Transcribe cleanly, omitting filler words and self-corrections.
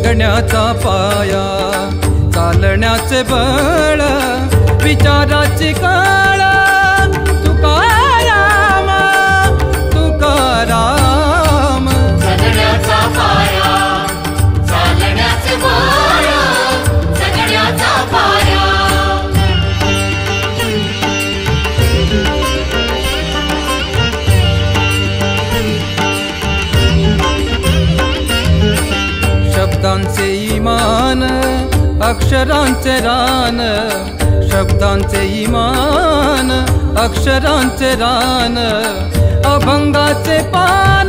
जगण्याचा पाया, चालण्याचे बळ, विचाराची कळ, तुकाराम तुकाराम. जगण्याचा पाया, चालण्याचे बळ, जगण्याचा पाया. शब्दांचे ईमान, अक्षरांचे रान, शब्दांचे ईमान, अक्षरांचे रान, अभंगाचे पान.